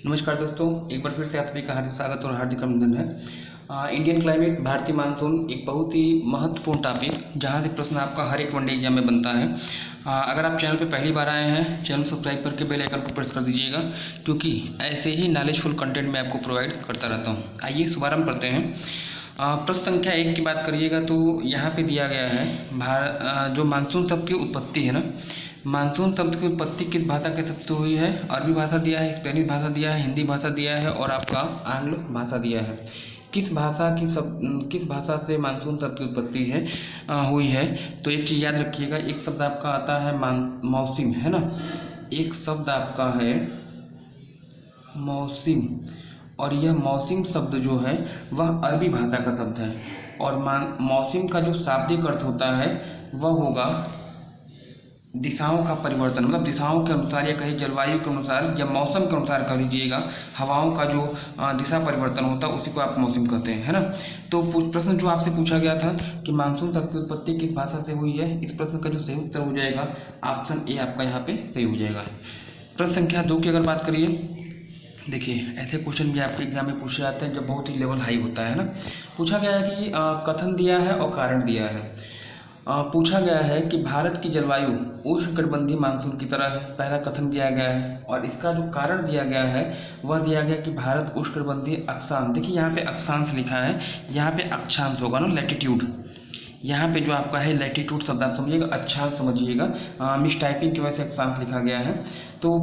नमस्कार दोस्तों, एक बार फिर से आप सभी का हार्दिक स्वागत और हार्दिक अभिनंदन है। इंडियन क्लाइमेट, भारतीय मानसून एक बहुत ही महत्वपूर्ण टॉपिक, जहां से प्रश्न आपका हर एक वनडे एग्जाम में बनता है। अगर आप चैनल पे पहली बार आए हैं, चैनल सब्सक्राइब करके बेल आइकन को प्रेस कर दीजिएगा, क्योंकि ऐसे ही नॉलेजफुल कंटेंट मैं आपको प्रोवाइड करता रहता हूँ। आइए शुभारंभ करते हैं। प्रश्न संख्या 1 की बात करिएगा तो यहाँ पे दिया गया है जो मानसून शब्द की उत्पत्ति है ना, मानसून शब्द की उत्पत्ति किस भाषा के शब्द से हुई है। अरबी भाषा दिया है, स्पेनिश भाषा दिया है, हिंदी भाषा दिया है और आपका आंग्ल भाषा दिया है। किस भाषा से मानसून शब्द की उत्पत्ति हुई है। तो एक चीज़ याद रखिएगा, एक शब्द आपका आता है मौसम, है ना, एक शब्द आपका है मौसम, और यह मौसम शब्द जो है वह अरबी भाषा का शब्द है। और मौसम का जो शाब्दिक अर्थ होता है वह होगा दिशाओं का परिवर्तन, मतलब दिशाओं के अनुसार, या कहीं जलवायु के अनुसार या मौसम के अनुसार कह लीजिएगा, हवाओं का जो दिशा परिवर्तन होता है उसी को आप मौसम कहते हैं, है ना। तो प्रश्न जो आपसे पूछा गया था कि मानसून शब्द की उत्पत्ति किस भाषा से हुई है, इस प्रश्न का जो सही उत्तर हो जाएगा ऑप्शन ए आपका यहाँ पे सही हो जाएगा। प्रश्न संख्या 2 की अगर बात करिए, देखिए ऐसे क्वेश्चन भी आपके एग्जाम में पूछे जाते हैं जब बहुत ही लेवल हाई होता है ना। पूछा गया है कि कथन दिया है और कारण दिया है। पूछा गया है कि भारत की जलवायु उष्णकटिबंधीय मानसून की तरह है, पहला कथन दिया गया है। और इसका जो कारण दिया गया है वह दिया गया कि भारत उष्णकटिबंधीय अक्षांश, देखिए यहाँ पे अक्षांश लिखा है, यहाँ पे अक्षांश होगा ना, लैटिट्यूड। यहाँ पे जो आपका है लैटिट्यूड शब्द आप समझिएगा, अक्षांश समझिएगा, मिस टाइपिंग की वजह से अक्षांश लिखा गया है। तो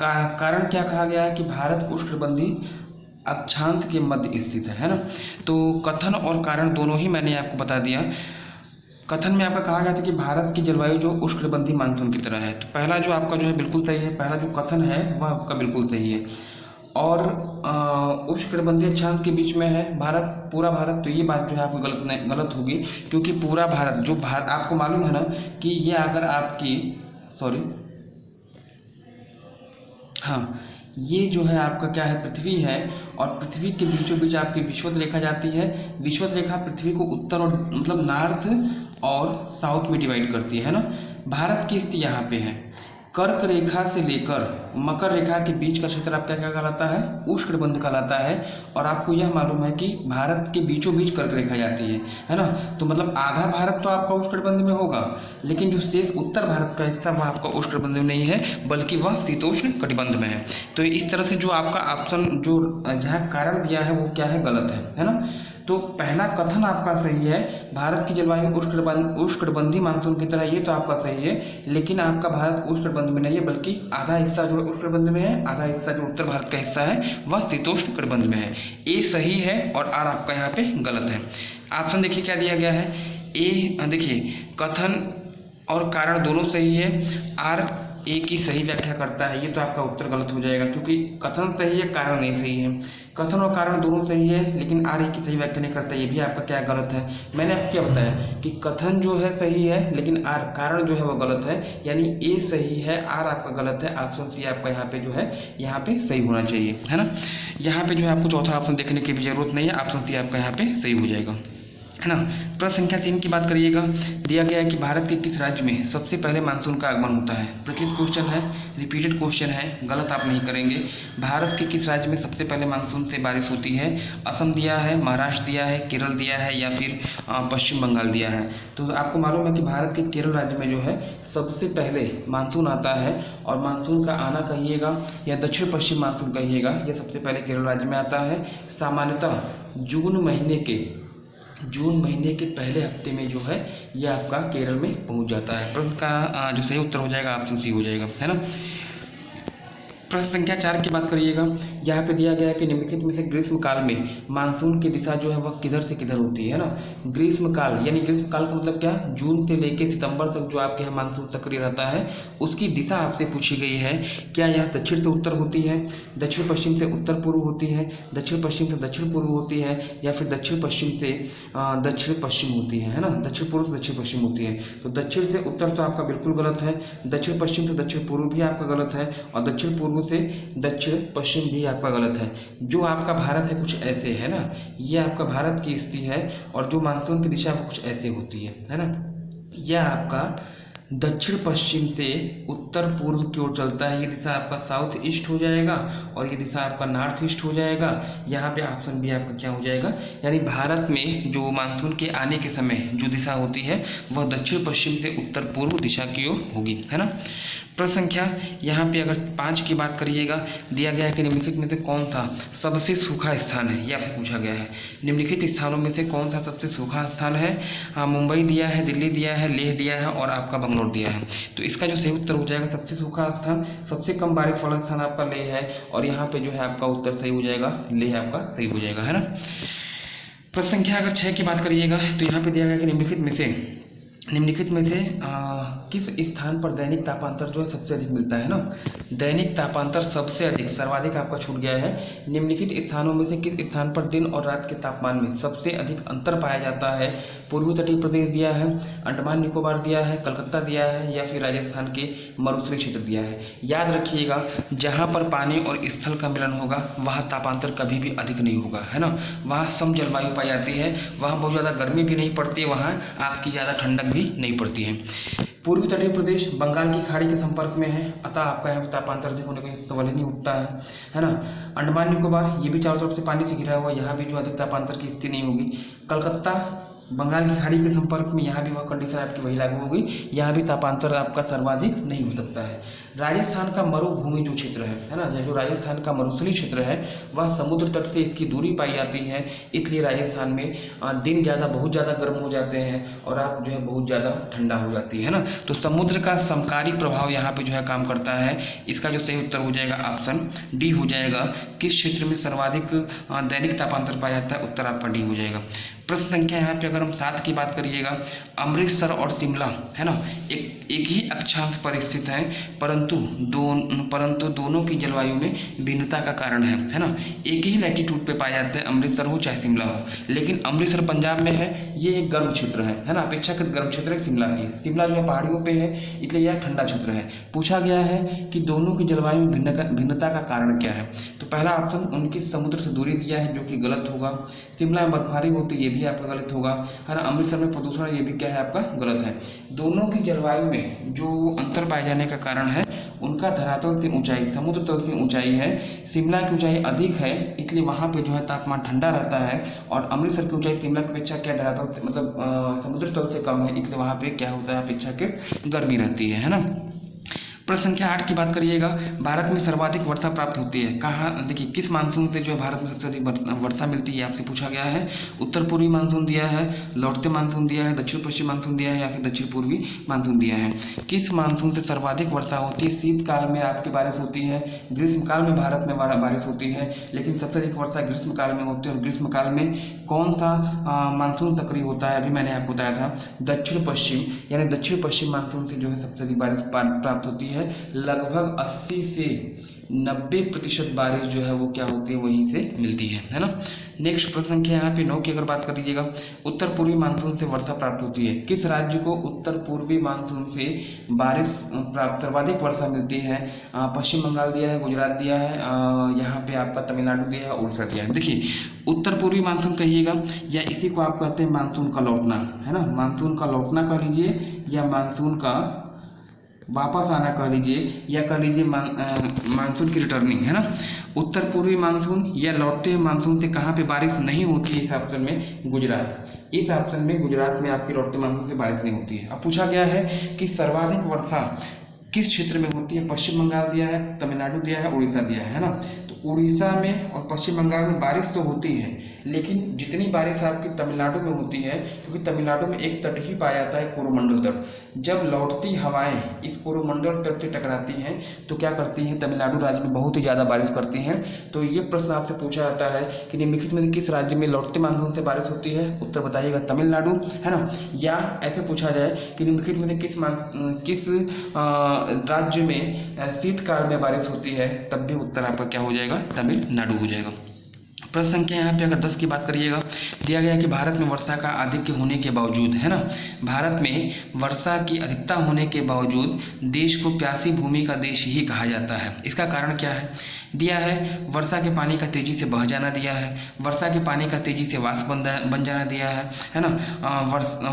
कारण क्या कहा गया है कि भारत उष्णकटिबंधीय अक्षांश के मध्य स्थित है ना। तो कथन और कारण दोनों ही मैंने आपको बता दिया। कथन में आपका कहा गया था कि भारत की जलवायु जो उष्णकटिबंधीय मानसून की तरह है, तो पहला जो आपका जो है बिल्कुल सही है, पहला जो कथन है वह आपका बिल्कुल सही है। और उष्णकटिबंधीय अक्षांश के बीच में है भारत, पूरा भारत, तो ये बात जो है आपको गलत होगी, क्योंकि पूरा भारत जो आपको मालूम है ना कि ये अगर आपकी हाँ, ये जो है आपका क्या है, पृथ्वी है, और पृथ्वी के बीचों बीच आपकी विषुवत रेखा जाती है। विषुवत रेखा पृथ्वी को उत्तर और मतलब नॉर्थ और साउथ में डिवाइड करती है ना। भारत की स्थिति यहाँ पे है, कर्क रेखा से लेकर मकर रेखा के बीच का क्षेत्र आपका क्या कहलाता है, उष्णकटिबंध कहलाता है। और आपको यह मालूम है कि भारत के बीचों बीच कर्क रेखा जाती है ना। तो मतलब आधा भारत तो आपका उष्णकटिबंध में होगा, लेकिन जो शेष उत्तर भारत का हिस्सा वह आपका उष्णकटिबंध में नहीं है, बल्कि वह शीतोष्ण कटिबंध में है। तो इस तरह से जो आपका ऑप्शन जो जहाँ कारण दिया है वो क्या है, गलत है ना। तो पहला कथन आपका सही है, भारत की जलवायु उष्णकटिबंधीय मानसून की तरह, ये तो आपका सही है, लेकिन आपका भारत उष्णकटिबंध में नहीं है, बल्कि आधा हिस्सा जो है उष्णकटिबंध में है, आधा हिस्सा जो उत्तर भारत का हिस्सा है वह शीतोष्ण कटिबंध में है। ए सही है और आर आपका यहाँ पे गलत है। ऑप्शन देखिए क्या दिया गया है, ए देखिए कथन और कारण दोनों सही है, आर ए की सही व्याख्या करता है, ये तो आपका उत्तर गलत हो जाएगा, क्योंकि कथन सही है, कारण नहीं सही है। कथन और कारण दोनों सही है, लेकिन आर ए की सही व्याख्या नहीं करता, ये भी आपका क्या गलत है। मैंने आपको क्या बताया कि कथन जो है सही है, लेकिन आर कारण जो है वो गलत है, यानी ए सही है, आर आपका गलत है। ऑप्शन सी आपका यहाँ पे जो है यहाँ पे सही होना चाहिए, है ना। यहाँ पे जो है आपको चौथा ऑप्शन देखने की भी जरूरत नहीं है, ऑप्शन सी आपका यहाँ पे सही हो जाएगा, है ना। प्रश्न संख्या 3 की बात करिएगा, दिया गया है कि भारत के किस राज्य में सबसे पहले मानसून का आगमन होता है। प्रचलित क्वेश्चन है, रिपीटेड क्वेश्चन है, गलत आप नहीं करेंगे। भारत के किस राज्य में सबसे पहले मानसून से बारिश होती है। असम दिया है, महाराष्ट्र दिया है, केरल दिया है, या फिर पश्चिम बंगाल दिया है। तो आपको मालूम है कि भारत के केरल राज्य में जो है सबसे पहले मानसून आता है, और मानसून का आना कहिएगा या दक्षिण पश्चिम मानसून कहिएगा, यह सबसे पहले केरल राज्य में आता है। सामान्यतः जून महीने के पहले हफ्ते में जो है यह आपका केरल में पहुंच जाता है। प्रश्न का जो सही उत्तर हो जाएगा ऑप्शन सी हो जाएगा, है ना। प्रश्न संख्या 4 की बात करिएगा, यहाँ पे दिया गया है कि निम्नलिखित में से ग्रीष्म काल में मानसून की दिशा जो है वह किधर से किधर होती है ना। ग्रीष्म काल यानी ग्रीष्म काल का मतलब क्या, जून से लेकर सितंबर तक जो आपके यहाँ मानसून सक्रिय रहता है, उसकी दिशा आपसे पूछी गई है। क्या यह दक्षिण से उत्तर होती है, दक्षिण पश्चिम से उत्तर पूर्व होती है, दक्षिण पश्चिम से दक्षिण पूर्व होती है, या फिर दक्षिण पश्चिम से दक्षिण पश्चिम होती है ना। दक्षिण पूर्व से दक्षिण पश्चिम होती है। तो दक्षिण से उत्तर तो आपका बिल्कुल गलत है, दक्षिण पश्चिम से दक्षिण पूर्व भी आपका गलत है, और दक्षिण पूर्व से दक्षिण पश्चिम भी आपका गलत है। जो आपका भारत है कुछ ऐसे है ना, ये आपका भारत की स्थिति है, और जो मानसून की दिशा वो कुछ ऐसे होती है ना। यह आपका दक्षिण पश्चिम से उत्तर पूर्व की ओर चलता है। ये दिशा आपका साउथ ईस्ट हो जाएगा और ये दिशा आपका नॉर्थ ईस्ट हो जाएगा। यहाँ पे ऑप्शन बी आपका क्या हो जाएगा, यानी भारत में जो मानसून के आने के समय जो दिशा होती है वह दक्षिण पश्चिम से उत्तर पूर्व दिशा की ओर होगी, है ना। प्रश्न संख्या यहाँ पे अगर 5 की बात करिएगा, दिया गया है कि निम्नलिखित में से कौन सा सबसे सूखा स्थान है, ये आपसे पूछा गया है। निम्नलिखित स्थानों में से कौन सा सबसे सूखा स्थान है। हाँ, मुंबई दिया है, दिल्ली दिया है, लेह दिया है और आपका बंगलोर दिया है। तो इसका जो सही उत्तर हो जाएगा सबसे सूखा स्थान, सबसे कम बारिश वाला स्थान आपका लेह है और यहाँ पे जो है आपका उत्तर सही हो जाएगा, लेह आपका सही हो जाएगा, है ना। प्रश्न संख्या अगर 6 की बात करिएगा तो यहाँ पे दिया गया कि निम्नलिखित में से किस स्थान पर दैनिक तापांतर जो है सबसे अधिक मिलता है ना। दैनिक तापांतर सबसे अधिक, सर्वाधिक आपका छूट गया है। निम्नलिखित स्थानों में से किस स्थान पर दिन और रात के तापमान में सबसे अधिक अंतर पाया जाता है। पूर्वी तटीय प्रदेश दिया है, अंडमान निकोबार दिया है, कलकत्ता दिया है या फिर राजस्थान के मरुस्थलीय क्षेत्र दिया है। याद रखिएगा, जहाँ पर पानी और स्थल का मिलन होगा वहाँ तापांतर कभी भी अधिक नहीं होगा, है ना। वहाँ सम जलवायु पाई जाती है, वहाँ बहुत ज़्यादा गर्मी भी नहीं पड़ती है, वहाँ आपकी ज़्यादा ठंडक भी नहीं पड़ती है। पूर्वी तटीय प्रदेश बंगाल की खाड़ी के संपर्क में है, अतः आपका यहाँ तापांतर अधिक होने का सवाल ही नहीं उठता है ना। अंडमान निकोबार ये भी चारों तरफ से पानी से घिरा हुआ, यहाँ भी जो अधिक तापांतर की स्थिति नहीं होगी। कलकत्ता बंगाल की खाड़ी के संपर्क में, यहाँ भी वह कंडीशन आपकी वही लागू होगी, यहाँ भी तापांतर आपका सर्वाधिक नहीं हो सकता है। राजस्थान का मरुभूमि जो क्षेत्र है ना, जो राजस्थान का मरुस्थलीय क्षेत्र है वह समुद्र तट से इसकी दूरी पाई जाती है, इसलिए राजस्थान में दिन बहुत ज़्यादा गर्म हो जाते हैं और रात जो है बहुत ज़्यादा ठंडा हो जाती है ना। तो समुद्र का समकारी प्रभाव यहाँ पे जो है काम करता है। इसका जो सही उत्तर हो जाएगा ऑप्शन डी हो जाएगा। किस क्षेत्र में सर्वाधिक दैनिक तापांतर पाया जाता है, उत्तर आपका डी हो जाएगा। प्रश्न संख्या यहाँ पे अगर हम 7 की बात करिएगा, अमृतसर और शिमला है ना एक ही अक्षांश पर स्थित है, परंतु दोनों की जलवायु में भिन्नता का कारण है ना। एक ही लैटिट्यूड पे पाया जाता है, अमृतसर हो चाहे शिमला हो, लेकिन अमृतसर पंजाब में है, ये एक गर्म क्षेत्र है ना, अपेक्षाकृत गर्म क्षेत्र है शिमला की। शिमला जो है पहाड़ियों पे है, इसलिए यह ठंडा क्षेत्र है। पूछा गया है कि दोनों की जलवायु में भिन्नता का कारण क्या है, तो पहला ऑप्शन उनकी समुद्र से दूरी दिया है जो कि गलत होगा। शिमला में बर्फबारी होती है, ये भी आपका गलत होगा, है ना। अमृतसर में प्रदूषण, ये भी क्या है आपका गलत है। दोनों की जलवायु में जो अंतर पाए जाने का कारण है उनका धरातल से ऊंचाई, समुद्र तल से ऊंचाई है। शिमला की ऊंचाई अधिक है, इसलिए वहाँ पे जो है तापमान ठंडा रहता है, और अमृतसर की ऊंचाई शिमला की अपेक्षा क्या धरातल से मतलब समुद्र तल से कम है, इसलिए वहाँ पे क्या होता है अपेक्षाकृत गर्मी रहती है ना। प्रश्न संख्या 8 की बात करिएगा, भारत में सर्वाधिक वर्षा प्राप्त होती है कहाँ। देखिए, किस मानसून से जो है भारत में सबसे अधिक वर्षा मिलती है, आपसे पूछा गया है। उत्तर पूर्वी मानसून दिया है, लौटते मानसून दिया है, दक्षिण पश्चिम मानसून दिया है या फिर दक्षिण पूर्वी मानसून दिया है। किस मानसून से सर्वाधिक वर्षा होती है। शीतकाल में आपकी बारिश होती है, ग्रीष्मकाल में भारत में बारिश होती है, लेकिन सबसे अधिक वर्षा ग्रीष्मकाल में होती है। और ग्रीष्मकाल में कौन सा मानसून सक्रिय होता है, अभी मैंने आपको बताया था दक्षिण पश्चिम, यानी दक्षिण पश्चिम मानसून से जो है सबसे अधिक बारिश प्राप्त होती है। लगभग 80 से 90% बारिश जो है वो क्या होती है, वहीं से मिलती है ना। नेक्स्ट प्रश्न संख्या यहाँ पे 9 की अगर बात कर लीजिएगा, उत्तर पूर्वी मानसून से वर्षा प्राप्त होती है। किस राज्य को उत्तर पूर्वी मानसून से बारिश प्राप्त सर्वाधिक वर्षा मिलती है। पश्चिम बंगाल दिया है, गुजरात दिया है, यहाँ पे आपका तमिलनाडु दिया है, उड़ीसा दिया है। देखिए, उत्तर पूर्वी मानसून कहिएगा या इसी को आप कहते हैं मानसून का लौटना, है ना। मानसून का लौटना कह लीजिए या मानसून का वापस आना कह लीजिए या कह लीजिए मानसून की रिटर्निंग, है ना। उत्तर पूर्वी मानसून या लौटते हुए मानसून से कहाँ पे बारिश नहीं होती है, इस ऑप्शन में गुजरात। इस ऑप्शन में गुजरात में आपकी लौटते मानसून से बारिश नहीं होती है। अब पूछा गया है कि सर्वाधिक वर्षा किस क्षेत्र में होती है। पश्चिम बंगाल दिया है, तमिलनाडु दिया है, उड़ीसा दिया है ना। तो उड़ीसा में और पश्चिम बंगाल में बारिश तो होती है, लेकिन जितनी बारिश आपकी तमिलनाडु में होती है, क्योंकि तमिलनाडु में एक तट ही पाया जाता है, कोरोमंडल तट। जब लौटती हवाएं इस कोरोमंडल तट से टकराती हैं तो क्या करती हैं, तमिलनाडु राज्य में बहुत ही ज़्यादा बारिश करती हैं। तो ये प्रश्न आपसे पूछा जाता है कि निम्नलिखित में किस राज्य में लौटते मानसून से बारिश होती है, उत्तर बताइएगा तमिलनाडु, है ना। या ऐसे पूछा जाए कि निम्नलिखित में किस राज्य में शीतकाल में बारिश होती है, तब भी उत्तर आपका क्या हो जाएगा, तमिलनाडु हो जाएगा। प्रश्न संख्या यहाँ पे अगर 10 की बात करिएगा, दिया गया है कि भारत में वर्षा का आधिक्य होने के बावजूद, है ना, भारत में वर्षा की अधिकता होने के बावजूद देश को प्यासी भूमि का देश ही कहा जाता है। इसका कारण क्या है। दिया है। वर्षा के पानी का तेज़ी से बह जाना दिया है। वर्षा के पानी का तेज़ी से वाष्प बन जाना दिया है ना।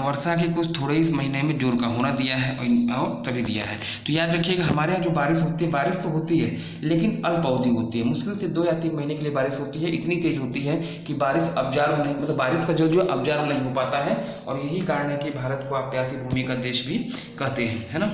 वर्षा के कुछ थोड़े ही महीने में जोर का होना दिया है और तभी दिया है। तो याद रखिएगा, हमारे यहाँ जो बारिश होती है, बारिश तो होती है लेकिन अल्प अवधि होती है, मुश्किल से 2 या 3 महीने के लिए बारिश होती है। इतनी तेज होती है कि बारिश अब्जॉर्ब नहीं, मतलब बारिश का जल जो है अब्जॉर्ब नहीं हो पाता है, और यही कारण है कि भारत को आप प्यासी भूमि का देश भी कहते हैं, है ना।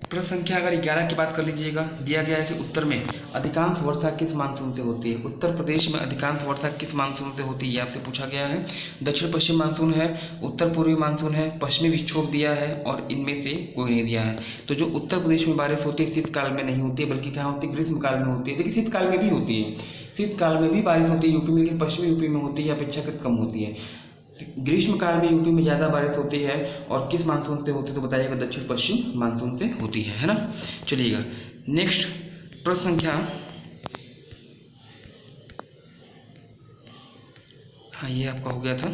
प्रश्न संख्या अगर 11 की बात कर लीजिएगा, दिया गया है कि उत्तर में अधिकांश वर्षा किस मानसून से होती है। उत्तर प्रदेश में अधिकांश वर्षा किस मानसून से होती है, ये आपसे पूछा गया है। दक्षिण पश्चिम मानसून है, उत्तर पूर्वी मानसून है, पश्चिमी विक्षोभ दिया है और इनमें से कोई नहीं दिया है। तो जो उत्तर प्रदेश में बारिश होती है शीतकाल में नहीं होती है, बल्कि क्या होती है, ग्रीष्मकाल में होती है। देखिए शीतकाल में भी होती है, शीतकाल में भी बारिश होती है यूपी में, लेकिन पश्चिमी यूपी में होती है, अपेक्षाकृत कम होती है। ग्रीष्मकाल में यूपी में ज़्यादा बारिश होती है, और किस मानसून से होती है तो बताइएगा, दक्षिण पश्चिम मानसून से होती है ना। चलिएगा नेक्स्ट प्रश्न संख्या, हाँ ये आपका हो गया था।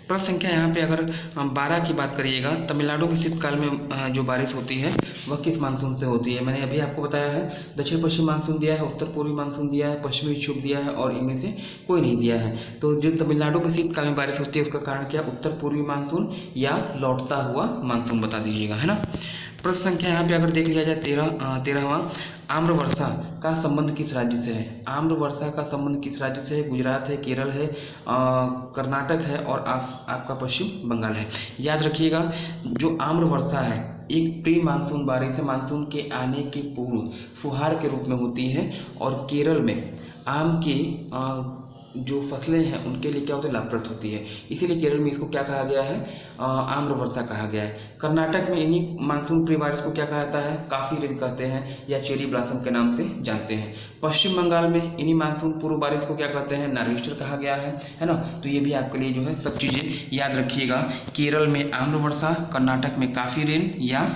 प्रश्न संख्या यहाँ पे अगर हम 12 की बात करिएगा, तमिलनाडु के शीतकाल में जो बारिश होती है वह किस मानसून से होती है। मैंने अभी आपको बताया है, दक्षिण पश्चिम मानसून दिया है, उत्तर पूर्वी मानसून दिया है, पश्चिमी विक्षोभ दिया है और इनमें से कोई नहीं दिया है। तो जो तमिलनाडु में शीतकाल में बारिश होती है उसका कारण क्या, उत्तर पूर्वी मानसून या लौटता हुआ मानसून बता दीजिएगा, है ना। प्रश्न संख्या यहाँ पे अगर देख लिया जाए 13वां, आम्र वर्षा का संबंध किस राज्य से है। आम्र वर्षा का संबंध किस राज्य से है, गुजरात है, केरल है, कर्नाटक है और आपका पश्चिम बंगाल है। याद रखिएगा, जो आम्र वर्षा है एक प्री मानसून बारिश है, मानसून के आने के पूर्व फुहार के रूप में होती है, और केरल में आम के जो फसलें हैं उनके लिए क्या होती है, लाभप्रद होती है, इसीलिए केरल में इसको क्या कहा गया है, आम्र वर्षा कहा गया है। कर्नाटक में इन्हीं मानसून प्री बारिश को क्या कहा जाता है, काफ़ी रेन कहते हैं या चेरी ब्लॉसम के नाम से जानते हैं। पश्चिम बंगाल में इन्हीं मानसून पूर्व बारिश को क्या कहते हैं, नार्विस्टर कहा गया है ना। तो ये भी आपके लिए जो है सब चीज़ें याद रखिएगा, केरल में आम्र वर्षा, कर्नाटक में काफ़ी रेन या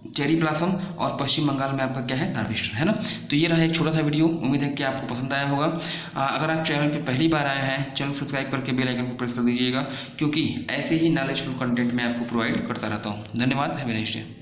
चेरी ब्लॉसम, और पश्चिम बंगाल में आपका क्या है, नार्विस्टर, है ना। तो ये रहा एक छोटा सा वीडियो, उम्मीद है कि आपको पसंद आया होगा। अगर आप चैनल पे पहली बार आए हैं, चैनल सब्सक्राइब करके बेल आइकन को प्रेस कर दीजिएगा, क्योंकि ऐसे ही नॉलेजफुल कंटेंट मैं आपको प्रोवाइड करता रहता हूँ। धन्यवाद, हैव अ नाइस डे।